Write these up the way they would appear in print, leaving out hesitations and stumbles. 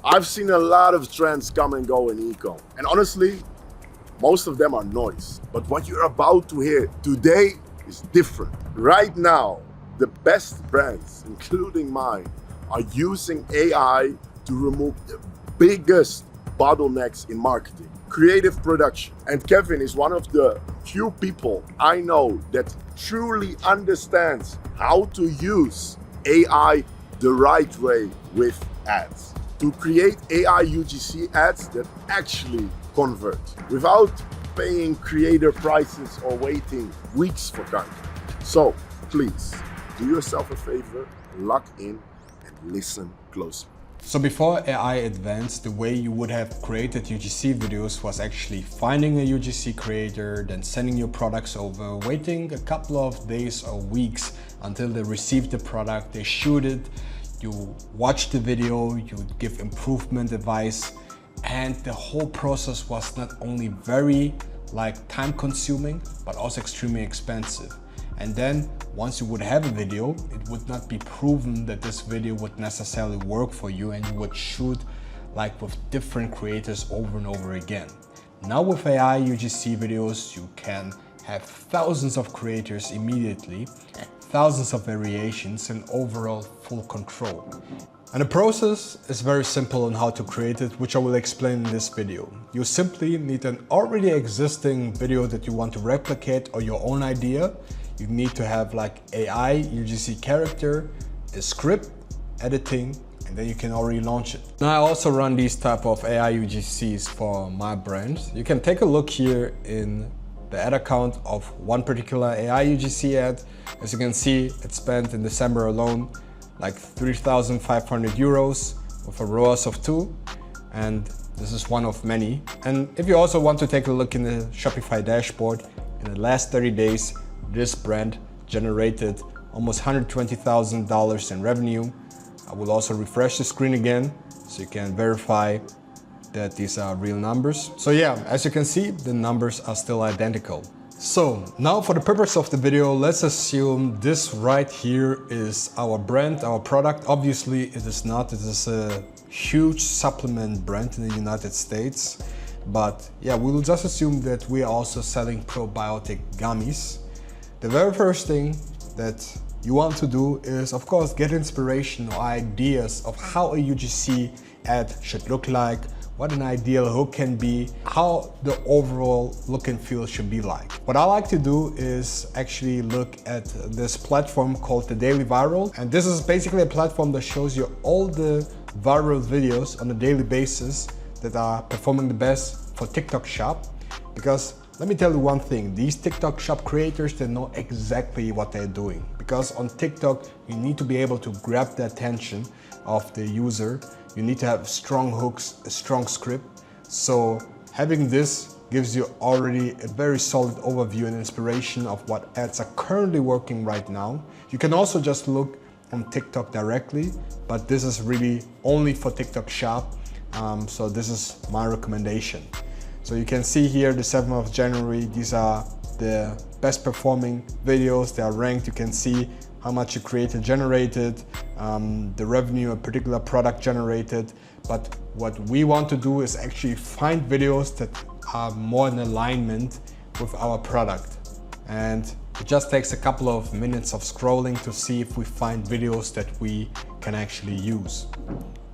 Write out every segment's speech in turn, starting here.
I've seen a lot of trends come and go in eco, and honestly, most of them are noise. But what you're about to hear today is different. Right now, the best brands, including mine, are using AI to remove the biggest bottlenecks in marketing, creative production. And Kevin is one of the few people I know that truly understands how to use AI the right way with ads, to create AI UGC ads that actually convert without paying creator prices or waiting weeks for content. So please do yourself a favor, lock in and listen closely. So before AI advanced, the way you would have created UGC videos was actually finding a UGC creator, then sending your products over, waiting a couple of days or weeks until they receive the product, they shoot it, you watch the video, you give improvement advice, and the whole process was not only very time consuming, but also extremely expensive. And then once you would have a video, it would not be proven that this video would necessarily work for you, and you would shoot with different creators over and over again. Now with AI UGC videos, you can have thousands of creators immediately, thousands of variations, and overall full control. And the process is very simple on how to create it, which I will explain in this video. You simply need an already existing video that you want to replicate or your own idea. You need to have AI, UGC character, a script, editing, and then you can already launch it. Now I also run these type of AI UGCs for my brand. You can take a look here in the ad account of one particular AI UGC ad. As you can see, it spent in December alone 3,500 euros with a ROAS of 2, and this is one of many. And if you also want to take a look in the Shopify dashboard, in the last 30 days, this brand generated almost $120,000 in revenue. I will also refresh the screen again so you can verify that these are real numbers. So yeah, as you can see, the numbers are still identical. So now for the purpose of the video, let's assume this right here is our brand, our product. Obviously it is not. It is a huge supplement brand in the United States. But yeah, we will just assume that we are also selling probiotic gummies. The very first thing that you want to do is, of course, get inspiration or ideas of how a UGC ad should look like, what an ideal hook can be, how the overall look and feel should be like. What I like to do is actually look at this platform called the Daily Viral. And this is basically a platform that shows you all the viral videos on a daily basis that are performing the best for TikTok Shop. Because let me tell you one thing, these TikTok Shop creators, they know exactly what they're doing. Because on TikTok, you need to be able to grab the attention of the user. You need to have strong hooks, a strong script. So having this gives you already a very solid overview and inspiration of what ads are currently working right now. You can also just look on TikTok directly, but this is really only for TikTok Shop. So this is my recommendation. So you can see here the 7th of January, these are the best performing videos. They are ranked. You can see how much a creator generated, the revenue a particular product generated. But what we want to do is actually find videos that are more in alignment with our product. And it just takes a couple of minutes of scrolling to see if we find videos that we can actually use.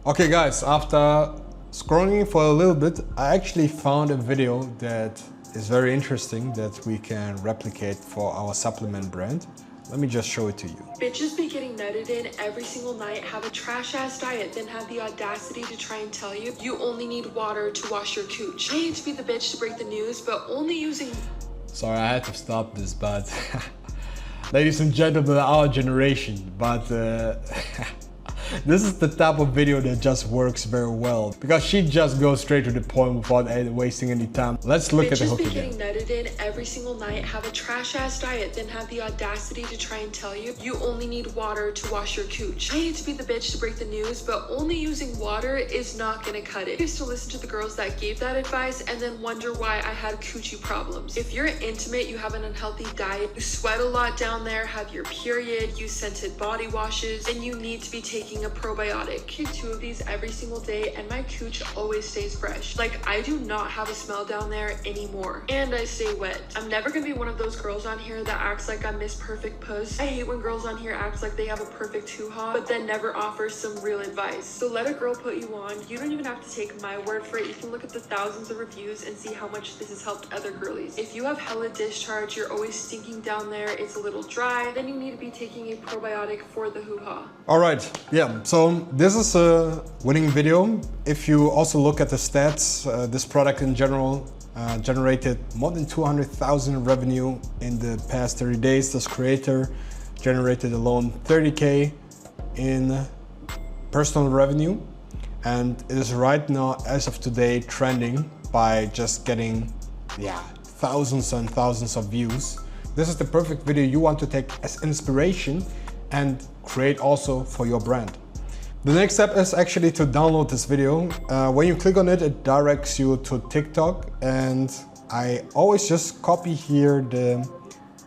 Okay guys, after scrolling for a little bit, I actually found a video that is very interesting that we can replicate for our supplement brand. Let me just show it to you. Bitches be getting nutted in every single night, have a trash ass diet, then have the audacity to try and tell you you only need water to wash your cooch. I hate to be the bitch to break the news, but only using... Sorry, I had to stop this, but ladies and gentlemen, our generation, but this is the type of video that just works very well because she just goes straight to the point without wasting any time. Let's look at the hook again. Bitches be getting nutted in every single night, have a trash ass diet, then have the audacity to try and tell you you only need water to wash your cooch. I hate to be the bitch to break the news, but only using water is not gonna cut it. I used to listen to the girls that gave that advice and then wonder why I had coochie problems. If you're intimate, you have an unhealthy diet, you sweat a lot down there, have your period, use scented body washes, and you need to be taking taking a probiotic. I take 2 of these every single day and my cooch always stays fresh. Like, I do not have a smell down there anymore. And I stay wet. I'm never gonna be one of those girls on here that acts like I miss perfect puss. I hate when girls on here act like they have a perfect hoo-ha, but then never offers some real advice. So let a girl put you on. You don't even have to take my word for it. You can look at the thousands of reviews and see how much this has helped other girlies. If you have hella discharge, you're always stinking down there, it's a little dry, then you need to be taking a probiotic for the hoo-ha. All right, yeah, so this is a winning video. If you also look at the stats, this product in general generated more than 200,000 revenue in the past 30 days. This creator generated alone 30K in personal revenue, and it is right now, as of today, trending by just getting thousands and thousands of views. This is the perfect video you want to take as inspiration and create also for your brand. The next step is actually to download this video. When you click on it, it directs you to TikTok, and I always just copy here the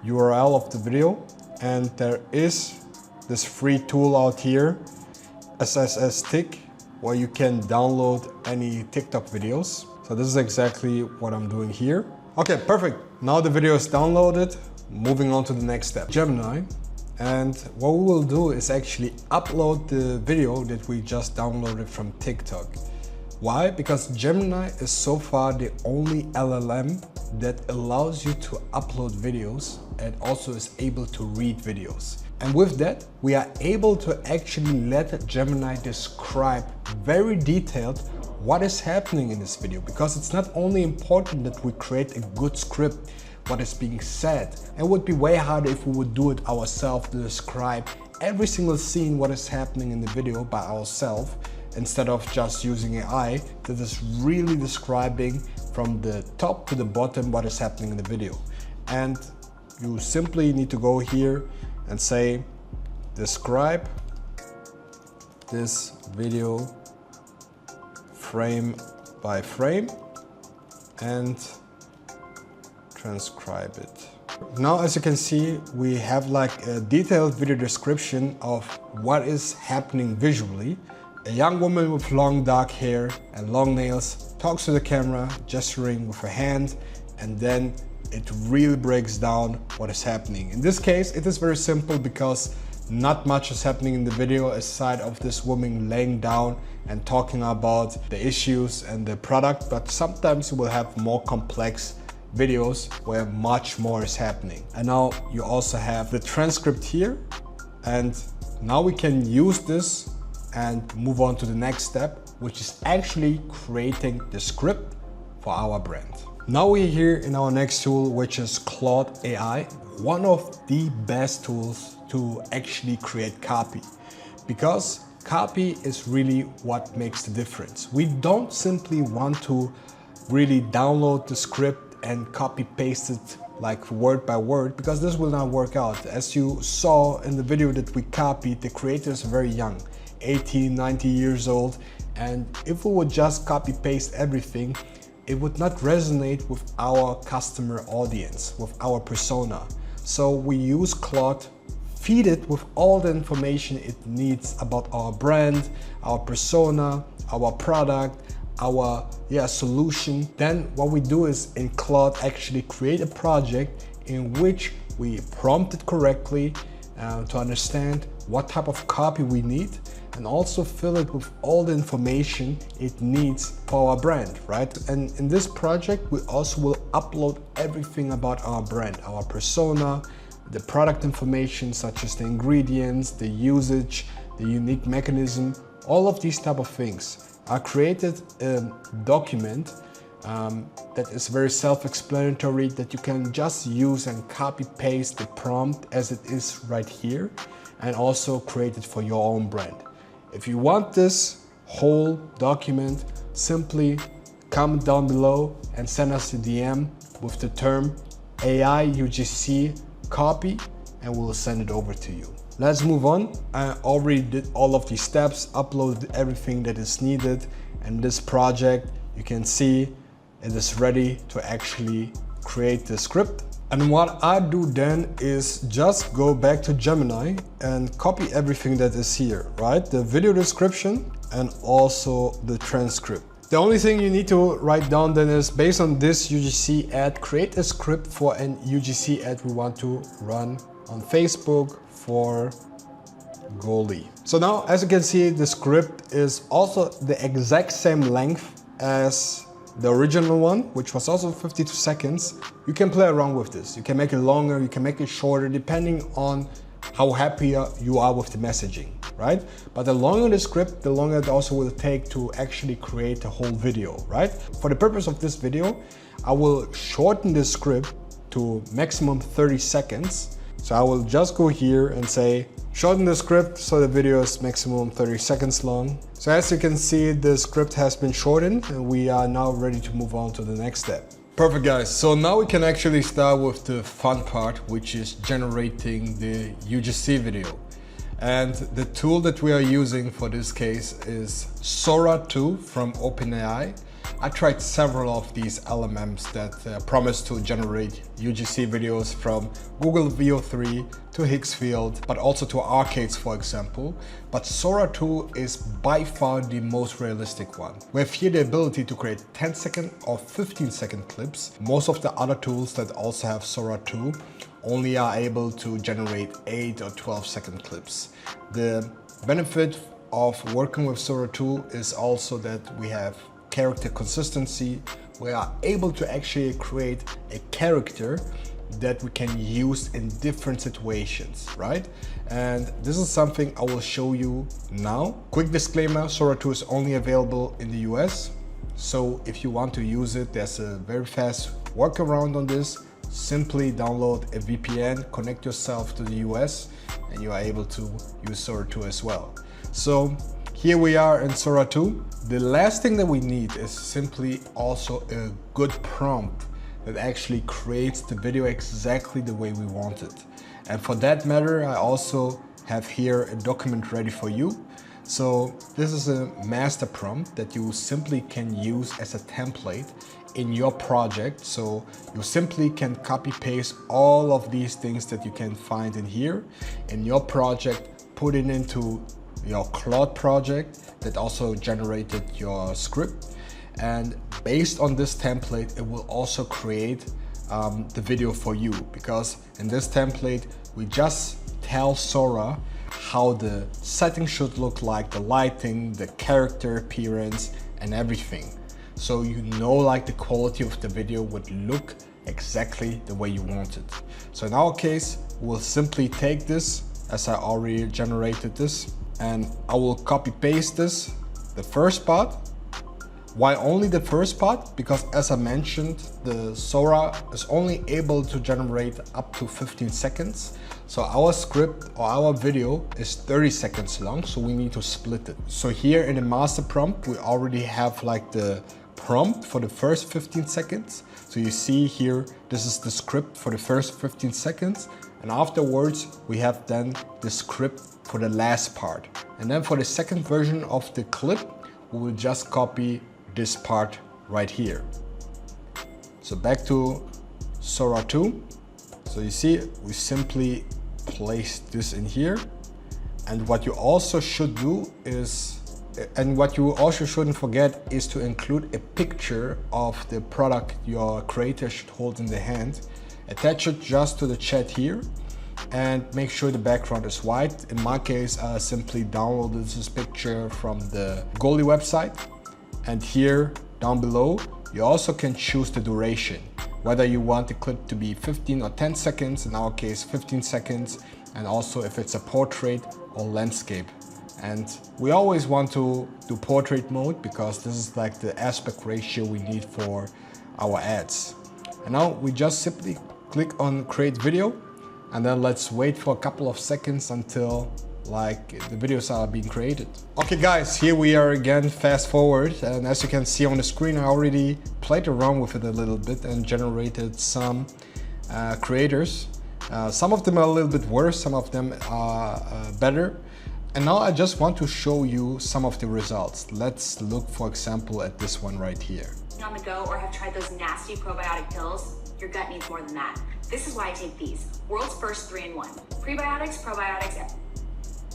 URL of the video, and there is this free tool out here, SSS Tick, where you can download any TikTok videos. So this is exactly what I'm doing here. Okay, perfect. Now the video is downloaded. Moving on to the next step, Gemini. And what we will do is actually upload the video that we just downloaded from TikTok. Why? Because Gemini is so far the only LLM that allows you to upload videos and also is able to read videos. And with that, we are able to actually let Gemini describe very detailed what is happening in this video, because it's not only important that we create a good script, what is being said. It would be way harder if we would do it ourselves, to describe every single scene, what is happening in the video by ourselves, instead of just using AI that is really describing from the top to the bottom what is happening in the video. And you simply need to go here and say, describe this video frame by frame, and transcribe it. Now, as you can see, we have like a detailed video description of what is happening visually. A young woman with long dark hair and long nails talks to the camera, gesturing with her hand, and then it really breaks down what is happening. In this case, it is very simple because not much is happening in the video aside of this woman laying down and talking about the issues and the product, but sometimes you will have more complex videos where much more is happening. And now you also have the transcript here, and now we can use this and move on to the next step, which is actually creating the script for our brand. Now we're here in our next tool, which is Claude AI, one of the best tools to actually create copy, because copy is really what makes the difference. We don't simply want to really download the script and copy paste it like word by word, because this will not work out. As you saw in the video that we copied, the creator is very young, 18, 90 years old, and if we would just copy paste everything, it would not resonate with our customer audience, with our persona. So we use Claude, feed it with all the information it needs about our brand, our persona, our product, our solution. Then what we do is in Claude actually create a project in which we prompt it correctly to understand what type of copy we need, and also fill it with all the information it needs for our brand, right? And in this project, we also will upload everything about our brand, our persona, the product information such as the ingredients, the usage, the unique mechanism, all of these type of things. I created a document that is very self-explanatory, that you can just use and copy paste the prompt as it is right here, and also create it for your own brand. If you want this whole document, simply comment down below and send us a DM with the term AI UGC copy, and we'll send it over to you. Let's move on. I already did all of these steps, uploaded everything that is needed, and this project, you can see it is ready to actually create the script. And what I do then is just go back to Gemini and copy everything that is here, right? The video description and also the transcript. The only thing you need to write down then is, based on this UGC ad, create a script for an UGC ad we want to run on Facebook for goalie. So now, as you can see, the script is also the exact same length as the original one, which was also 52 seconds. You can play around with this. You can make it longer, you can make it shorter, depending on how happy you are with the messaging, right? But the longer the script, the longer it also will take to actually create a whole video, right? For the purpose of this video, I will shorten the script to maximum 30 seconds. So I will just go here and say, shorten the script so the video is maximum 30 seconds long. So as you can see, the script has been shortened and we are now ready to move on to the next step. Perfect, guys. So now we can actually start with the fun part, which is generating the UGC video. And the tool that we are using for this case is Sora 2 from OpenAI. I tried several of these LLMs that promise to generate UGC videos, from Google VO3 to Higgsfield, but also to Arcades, for example. But Sora 2 is by far the most realistic one. We have here the ability to create 10-second or 15-second clips. Most of the other tools that also have Sora 2 only are able to generate 8 or 12-second clips. The benefit of working with Sora 2 is also that we have character consistency. We are able to actually create a character that we can use in different situations, right? And this is something I will show you now. Quick disclaimer, Sora 2 is only available in the US. So if you want to use it, there's a very fast workaround on this. Simply download a VPN, connect yourself to the US, and you are able to use Sora 2 as well. So here we are in Sora 2. The last thing that we need is simply also a good prompt that actually creates the video exactly the way we want it. And for that matter, I also have here a document ready for you. So this is a master prompt that you simply can use as a template in your project. So you simply can copy paste all of these things that you can find in here in your project, put it into your Claude project that also generated your script, and based on this template it will also create the video for you, because in this template we just tell Sora how the setting should look like, the lighting, the character appearance and everything, so you know, like, the quality of the video would look exactly the way you want it. So in our case, we'll simply take this, as I already generated this, and I will copy paste this, the first part. Why only the first part? Because as I mentioned, the Sora is only able to generate up to 15 seconds. So our script or our video is 30 seconds long, so we need to split it. So here in the master prompt, we already have like the prompt for the first 15 seconds. So you see here, this is the script for the first 15 seconds. And afterwards, we have then the script for the last part. And then for the second version of the clip, we will just copy this part right here. So back to Sora 2. So you see, we simply place this in here. And what you also should do is, and what you also shouldn't forget, is to include a picture of the product your creator should hold in the hand. Attach it just to the chat here and make sure the background is white. In my case, I simply downloaded this picture from the goalie website. And here down below, you also can choose the duration, whether you want the clip to be 15 or 10 seconds, in our case 15 seconds, and also if it's a portrait or landscape. And we always want to do portrait mode because this is like the aspect ratio we need for our ads. And now we just simply click on create video, and then let's wait for a couple of seconds until like the videos are being created. Okay guys, here we are again, fast forward, and as you can see on the screen, I already played around with it a little bit and generated some creators. Some of them are a little bit worse, some of them are better. And now I just want to show you some of the results. Let's look, for example, at this one right here. On the go or have tried those nasty probiotic pills? Your gut needs more than that. This is why I take these. World's first 3-in-1. Prebiotics, probiotics.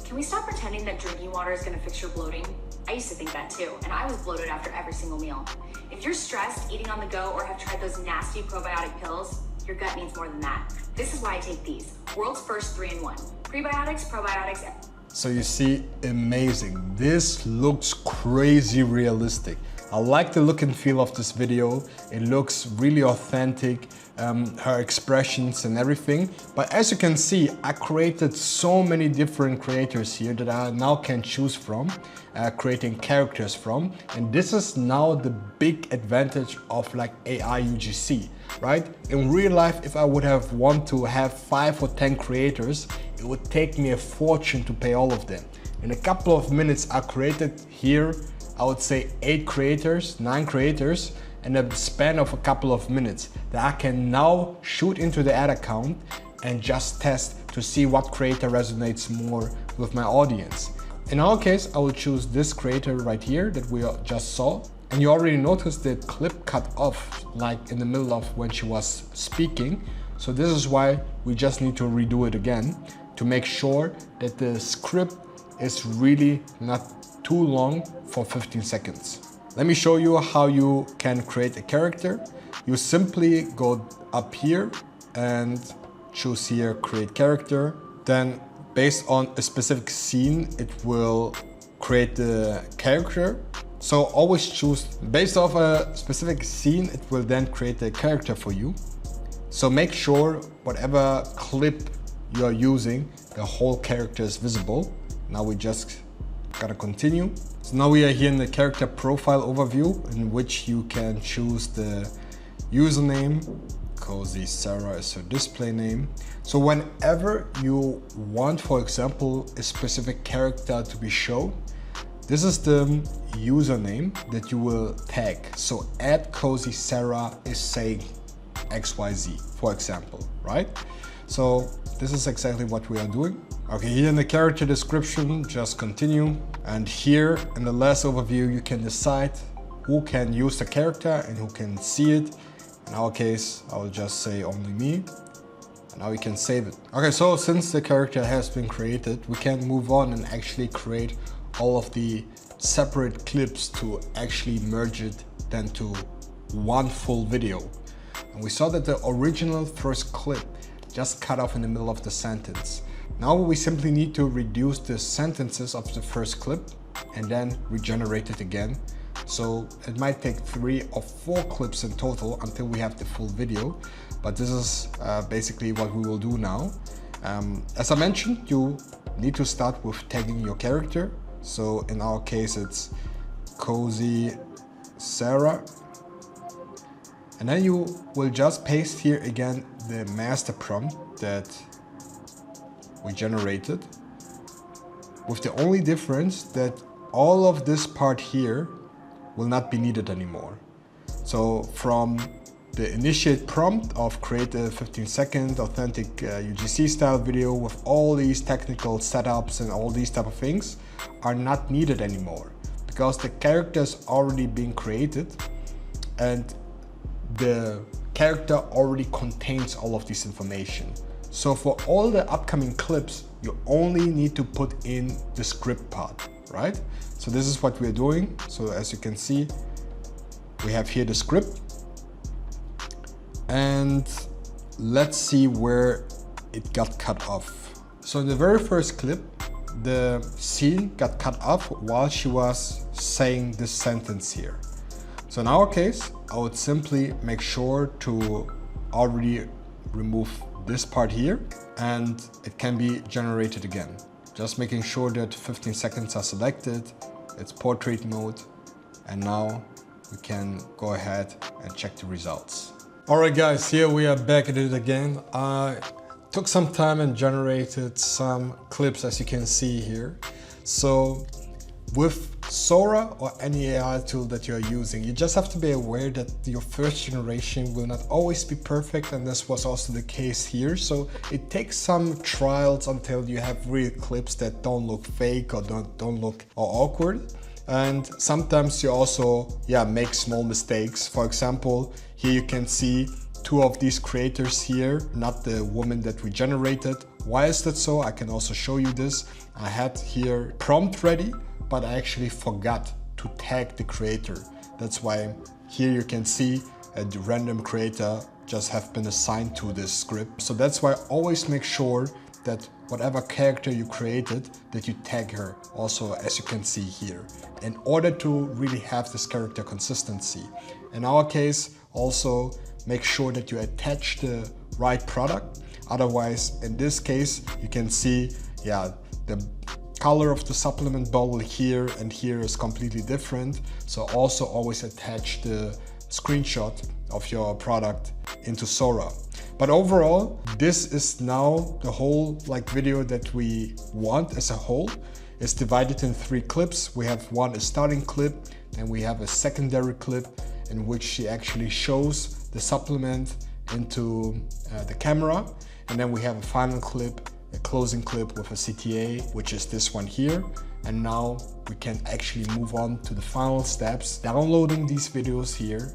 Can we stop pretending that drinking water is gonna fix your bloating? I used to think that too, and I was bloated after every single meal. If you're stressed, eating on the go, or have tried those nasty probiotic pills, your gut needs more than that. This is why I take these. World's first 3-in-1. Prebiotics, probiotics. So you see, amazing. This looks crazy realistic. I like the look and feel of this video. It looks really authentic, her expressions and everything. But as you can see, I created so many different creators here that I now can choose from, creating characters from. And this is now the big advantage of like AI UGC, right? In real life, if I would have want to have 5 or 10 creators, it would take me a fortune to pay all of them. In a couple of minutes, I created here, I would say 8 creators, 9 creators, in a span of a couple of minutes that I can now shoot into the ad account and just test to see what creator resonates more with my audience. In our case, I will choose this creator right here that we just saw. And you already noticed the clip cut off like in the middle of when she was speaking. So this is why we just need to redo it again to make sure that the script is really not too long for 15 seconds. Let me show you how you can create a character. You simply go up here and choose here, create character. Then based on a specific scene, it will create the character. So always choose based off a specific scene, it will then create a character for you. So make sure whatever clip you are using, the whole character is visible. Now we just gotta continue. So now we are here in the character profile overview, in which you can choose the username. Cozy Sarah is her display name. So whenever you want, for example, a specific character to be shown, this is the username that you will tag. So @Cozy Sarah is saying XYZ, for example, right? So this is exactly what we are doing. Okay, here in the character description, just continue. And here in the last overview, you can decide who can use the character and who can see it. In our case, I will just say only me. And now we can save it. Okay, so since the character has been created, we can move on and actually create all of the separate clips to actually merge it then to one full video. And we saw that the original first clip just cut off in the middle of the sentence. Now we simply need to reduce the sentences of the first clip and then regenerate it again. So it might take 3 or 4 clips in total until we have the full video. But this is basically what we will do now. As I mentioned, you need to start with tagging your character. So in our case, it's Cozy Sarah. And then you will just paste here again the master prompt that we generated, with the only difference that all of this part here will not be needed anymore. So from the initiate prompt of create a 15-second authentic UGC style video with all these technical setups and all these type of things are not needed anymore, because the character is already being created and the character already contains all of this information. So for all the upcoming clips, you only need to put in the script part, right? So this is what we're doing. So as you can see, we have here the script. And let's see where it got cut off. So in the very first clip, the scene got cut off while she was saying this sentence here. So in our case, I would simply make sure to already remove this part here, and it can be generated again. Just making sure that 15 seconds are selected, it's portrait mode, and now we can go ahead and check the results. Alright guys, here we are back at it again. I took some time and generated some clips, as you can see here. So with Sora or any AI tool that you're using, you just have to be aware that your first generation will not always be perfect, and this was also the case here. So it takes some trials until you have real clips that don't look fake or don't look awkward. And sometimes you also make small mistakes. For example, here you can see two of these creators here, not the woman that we generated. Why is that so? I can also show you this. I had here prompt ready, but I actually forgot to tag the creator. That's why here you can see a random creator just have been assigned to this script. So that's why always make sure that whatever character you created, that you tag her also, as you can see here, in order to really have this character consistency. In our case, also make sure that you attach the right product. Otherwise, in this case, you can see, yeah, the color of the supplement bottle here and here is completely different. So also always attach the screenshot of your product into Sora. But overall, this is now the whole video that we want as a whole. It's divided in 3 clips. We have a starting clip, and we have a secondary clip in which she actually shows the supplement into the camera. And then we have a final clip, a closing clip with a CTA, which is this one here. And now we can actually move on to the final steps, downloading these videos here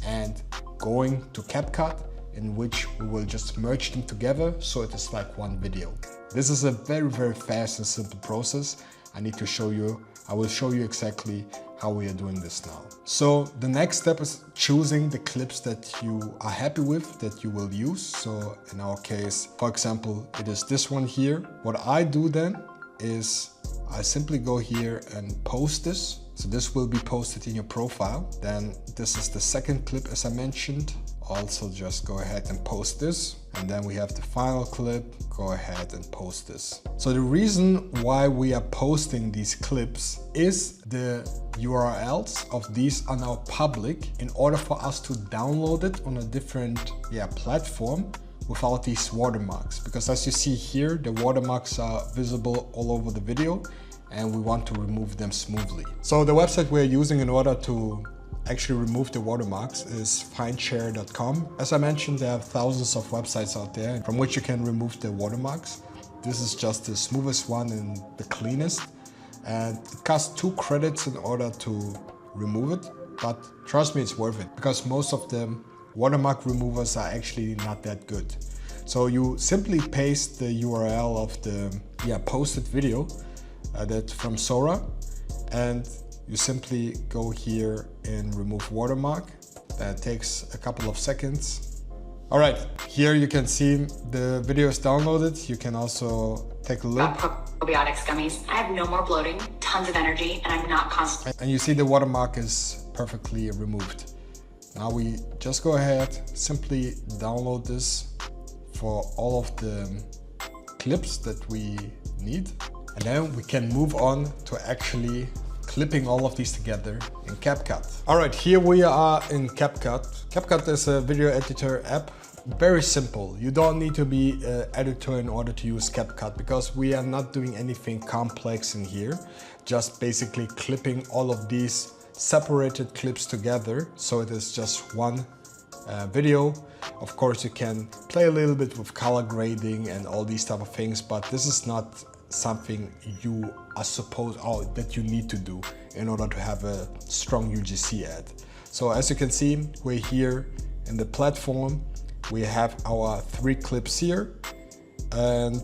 and going to CapCut, in which we will just merge them together so it is like one video. This is a very, very fast and simple process. I will show you exactly how we are doing this now. So the next step is choosing the clips that you are happy with, that you will use. So in our case, for example, it is this one here. What I do then is I simply go here and post this. So this will be posted in your profile. Then this is the second clip, as I mentioned. Also just go ahead and post this. And then we have the final clip, go ahead and post this. So the reason why we are posting these clips is the URLs of these are now public in order for us to download it on a different platform without these watermarks. Because as you see here, the watermarks are visible all over the video and we want to remove them smoothly. So the website we're using in order to actually remove the watermarks is findshare.com. As I mentioned, there are thousands of websites out there from which you can remove the watermarks. This is just the smoothest one and the cleanest. And it costs 2 credits in order to remove it, but trust me, it's worth it because most of the watermark removers are actually not that good. So you simply paste the URL of the posted video that from Sora, and you simply go here and remove watermark. That takes a couple of seconds. All right, here you can see the video is downloaded. You can also take a look. Probiotics gummies. I have no more bloating, tons of energy, and I'm not constipated. And you see the watermark is perfectly removed. Now we just go ahead, simply download this for all of the clips that we need. And then we can move on to actually clipping all of these together in CapCut. All right, here we are in CapCut. CapCut is a video editor app. Very simple. You don't need to be an editor in order to use CapCut because we are not doing anything complex in here. Just basically clipping all of these separated clips together. So it is just one video. Of course, you can play a little bit with color grading and all these type of things, but this is not something you are supposed that you need to do in order to have a strong UGC ad. So as you can see, we're here in the platform. We have our 3 clips here, and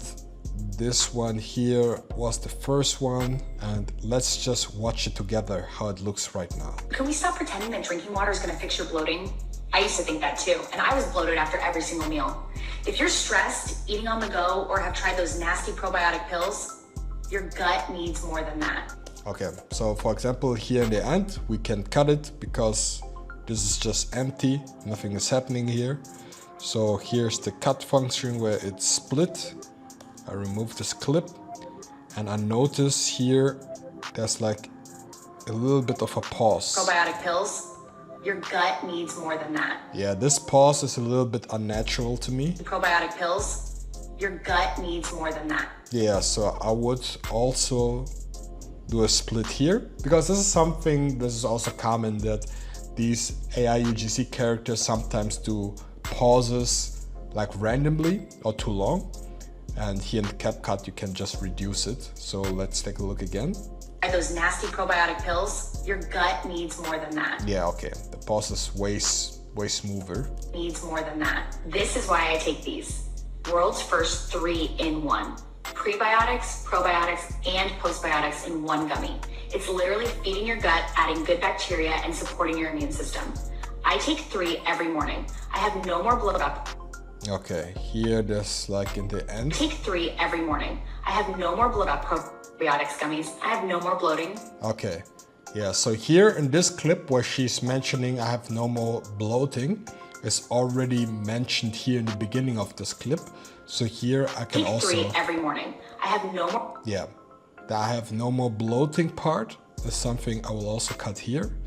this one here was the first one, and let's just watch it together how it looks right now. Can we stop pretending that drinking water is going to fix your bloating? I used to think that too, and I was bloated after every single meal. If you're stressed, eating on the go, or have tried those nasty probiotic pills, your gut needs more than that. Okay, so for example, here in the end, we can cut it because this is just empty, nothing is happening here. So here's the cut function where it's split. I remove this clip and I notice here there's like a little bit of a pause. Probiotic pills, your gut needs more than that. Yeah, this pause is a little bit unnatural to me. Probiotic pills, your gut needs more than that. Yeah, so I would also do a split here because this is also common that these AI UGC characters sometimes do pauses like randomly or too long. And here in the CapCut, you can just reduce it. So let's take a look again. Those nasty probiotic pills, your gut needs more than that. Yeah, okay. The pause is way smoother. Needs more than that. This is why I take these. World's first 3-in-1. Prebiotics, probiotics, and postbiotics in one gummy. It's literally feeding your gut, adding good bacteria, and supporting your immune system. I take 3 every morning. I have no more bloat up. Okay, here there's like in the end. Take 3 every morning. I have no more bloat up probiotics gummies. I have no more bloating. Okay, yeah, so here in this clip where she's mentioning I have no more bloating is already mentioned here in the beginning of this clip. So here I can Take also 3 every morning. I have no more. Yeah, the I have no more bloating part is something I will also cut here.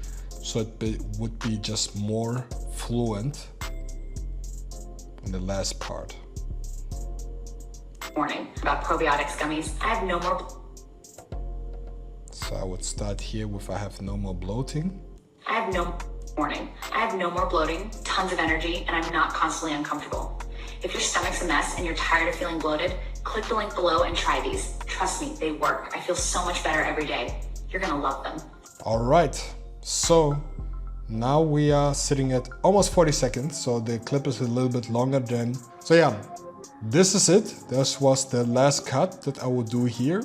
So it would be just more fluent in the last part. Morning about probiotics gummies. I have no more. So I would start here with I have no more bloating. I have no morning. I have no more bloating, tons of energy, and I'm not constantly uncomfortable. If your stomach's a mess and you're tired of feeling bloated, click the link below and try these. Trust me, they work. I feel so much better every day. You're gonna love them. All right, so now we are sitting at almost 40 seconds. So the clip is a little bit longer than, so yeah, this is it. This was the last cut that I will do here.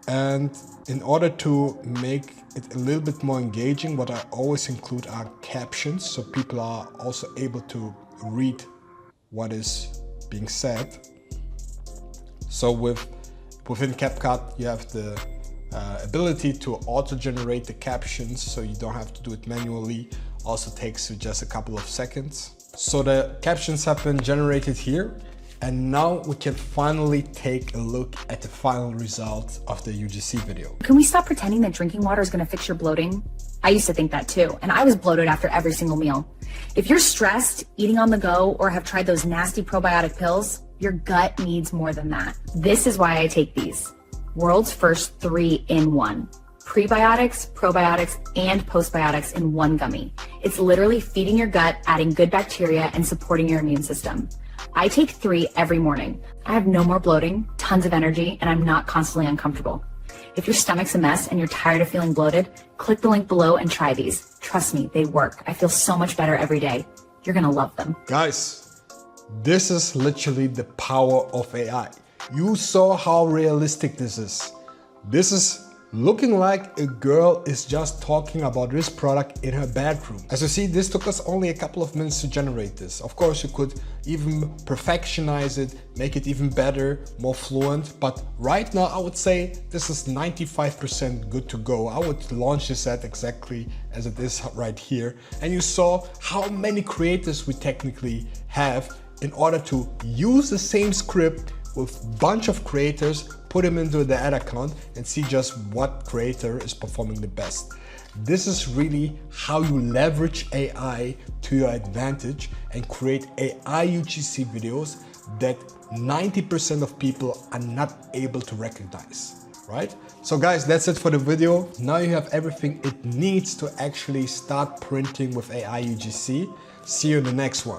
And in order to make it a little bit more engaging, what I always include are captions, so people are also able to read what is being said. So within CapCut, you have the ability to auto-generate the captions, so you don't have to do it manually. Also takes you just a couple of seconds. So the captions have been generated here. And now we can finally take a look at the final result of the UGC video. Can we stop pretending that drinking water is going to fix your bloating? I used to think that too, and I was bloated after every single meal. If you're stressed, eating on the go, or have tried those nasty probiotic pills, your gut needs more than that. This is why I take these. World's first 3-in-1. Prebiotics, probiotics, and postbiotics in one gummy. It's literally feeding your gut, adding good bacteria, and supporting your immune system. I take 3 every morning. I have no more bloating, tons of energy, and I'm not constantly uncomfortable. If your stomach's a mess and you're tired of feeling bloated, click the link below and try these. Trust me, they work. I feel so much better every day. You're gonna love them. Guys, this is literally the power of AI. You saw how realistic this is. This is looking like a girl is just talking about this product in her bedroom. As you see, this took us only a couple of minutes to generate this. Of course, you could even perfectionize it, make it even better, more fluent. But right now, I would say this is 95% good to go. I would launch this at exactly as it is right here. And you saw how many creators we technically have in order to use the same script with a bunch of creators, put them into the ad account and see just what creator is performing the best. This is really how you leverage AI to your advantage and create AI UGC videos that 90% of people are not able to recognize, right? So guys, that's it for the video. Now you have everything it needs to actually start printing with AI UGC. See you in the next one.